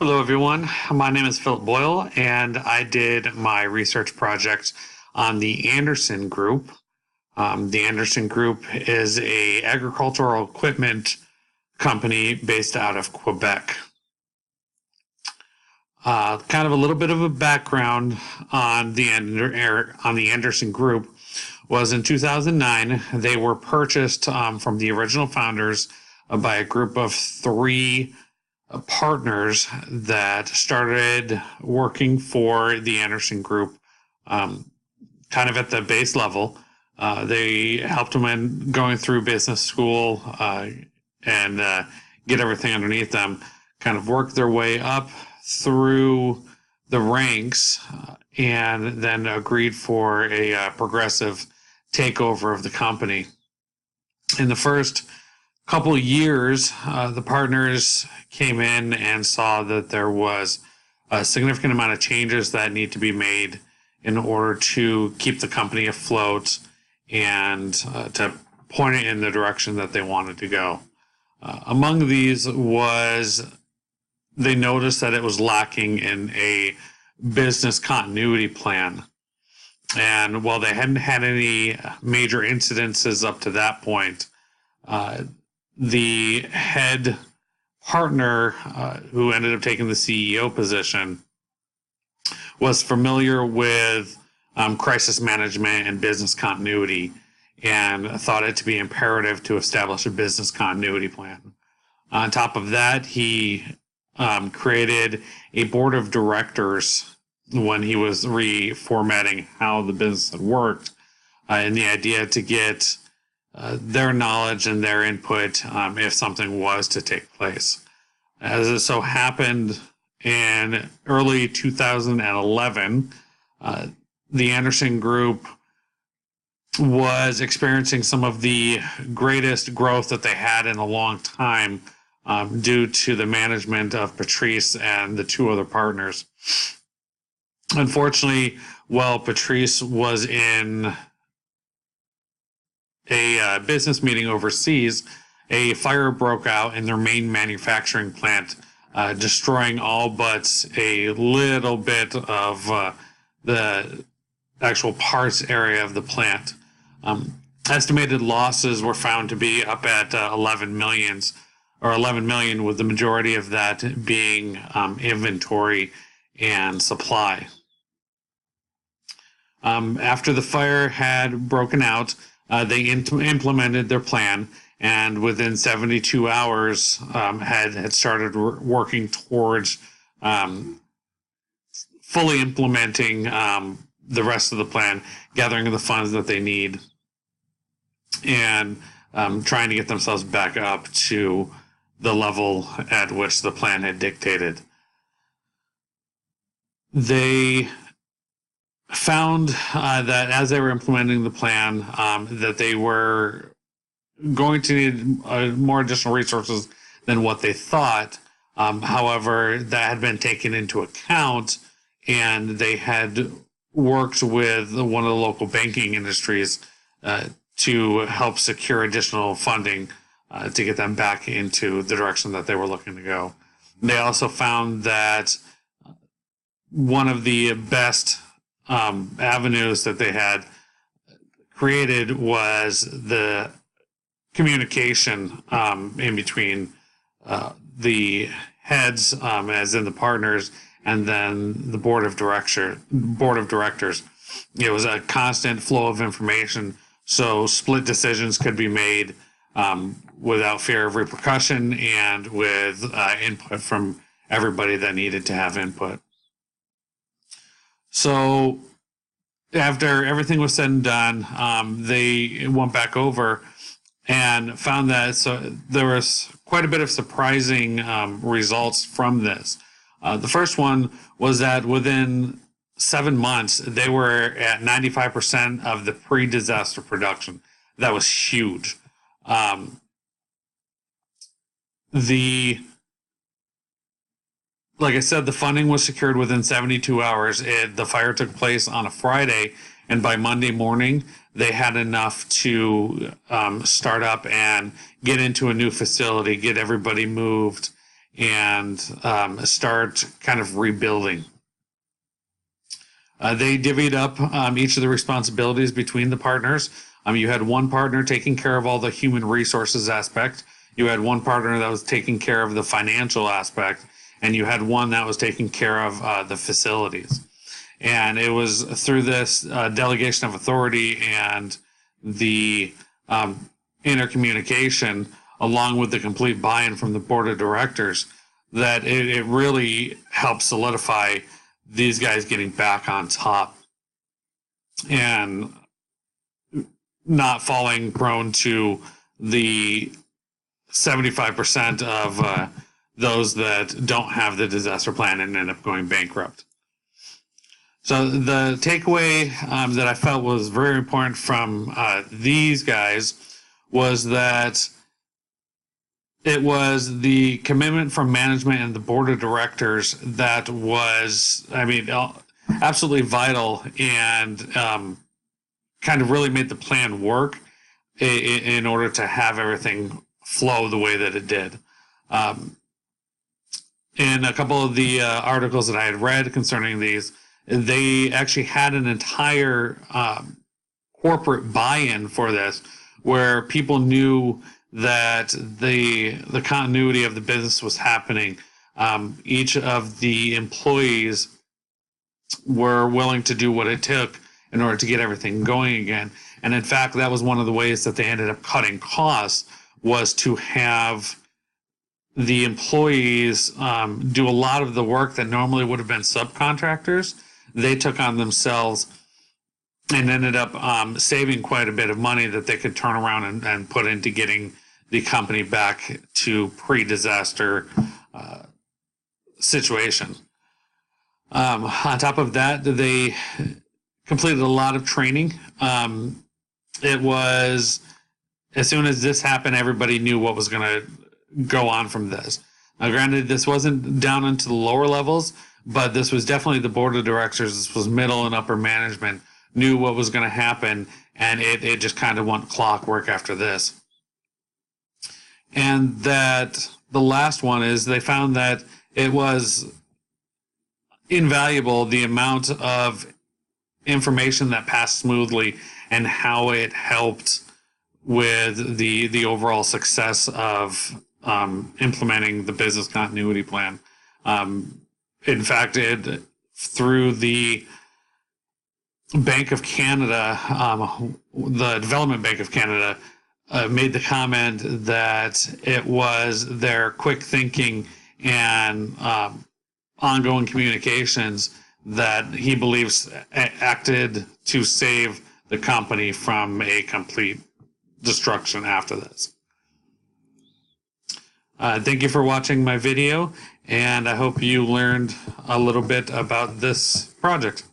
Hello, everyone. My name is Philip Boyle, and I did my research project on the Anderson Group. The Anderson Group is a agricultural equipment company based out of Quebec. Kind of a little bit of a background on the Anderson Group was in 2009, they were purchased from the original founders by a group of three partners that started working for the Anderson Group kind of at the base level. They helped them in going through business school and get everything underneath them, kind of work their way up through the ranks and then agreed for a progressive takeover of the company. In the first couple of years, the partners came in and saw that there was a significant amount of changes that need to be made in order to keep the company afloat and to point it in the direction that they wanted to go. Among these was they noticed that it was lacking in a business continuity plan. And while they hadn't had any major incidences up to that point, the head partner who ended up taking the CEO position was familiar with crisis management and business continuity and thought it to be imperative to establish a business continuity plan. On top of that, he created a board of directors when he was reformatting how the business had worked, and the idea to get their knowledge and their input if something was to take place. As it so happened, in early 2011, the Anderson Group was experiencing some of the greatest growth that they had in a long time due to the management of Patrice and the two other partners. Unfortunately, while Patrice was in a business meeting overseas, a fire broke out in their main manufacturing plant, destroying all but a little bit of the actual parts area of the plant. Estimated losses were found to be up at 11 million, with the majority of that being inventory and supply. After the fire had broken out, they implemented their plan, and within 72 hours had started working towards fully implementing the rest of the plan, gathering the funds that they need, and trying to get themselves back up to the level at which the plan had dictated. They found that as they were implementing the plan, that they were going to need more additional resources than what they thought. However, that had been taken into account, and they had worked with one of the local banking industries to help secure additional funding to get them back into the direction that they were looking to go. They also found that one of the best avenues that they had created was the communication in between the heads, as in the partners, and then the board of directors. It was a constant flow of information, so split decisions could be made without fear of repercussion and with input from everybody that needed to have input. So after everything was said and done, they went back over and found that there was quite a bit of surprising results from this. The first one was that within 7 months, they were at 95% of the pre-disaster production. That was huge. Like I said, the funding was secured within 72 hours. The fire took place on a Friday, and by Monday morning, they had enough to start up and get into a new facility, get everybody moved, and start kind of rebuilding. They divvied up each of the responsibilities between the partners. You had one partner taking care of all the human resources aspect. You had one partner that was taking care of the financial aspect, and you had one that was taking care of the facilities. And it was through this delegation of authority and the intercommunication, along with the complete buy-in from the board of directors, that it really helped solidify these guys getting back on top and not falling prone to the 75% of those that don't have the disaster plan and end up going bankrupt. So the takeaway that I felt was very important from these guys was that it was the commitment from management and the board of directors that was, absolutely vital and kind of really made the plan work in order to have everything flow the way that it did. In a couple of the articles that I had read concerning these, they actually had an entire corporate buy-in for this, where people knew that the continuity of the business was happening. Each of the employees were willing to do what it took in order to get everything going again. And in fact, that was one of the ways that they ended up cutting costs, was to have the employees do a lot of the work that normally would have been subcontractors. They took on themselves and ended up saving quite a bit of money that they could turn around and put into getting the company back to pre-disaster situation. On top of that, they completed a lot of training. It was, as soon as this happened, everybody knew what was going to go on from this. Now, granted, this wasn't down into the lower levels, but this was definitely the board of directors. This was middle and upper management, knew what was going to happen, and it just kind of went clockwork after this. And that the last one is they found that it was invaluable, the amount of information that passed smoothly and how it helped with the overall success of implementing the business continuity plan. In fact, through the Bank of Canada, the Development Bank of Canada, made the comment that it was their quick thinking and ongoing communications that he believes acted to save the company from a complete destruction after this. Thank you for watching my video, and I hope you learned a little bit about this project.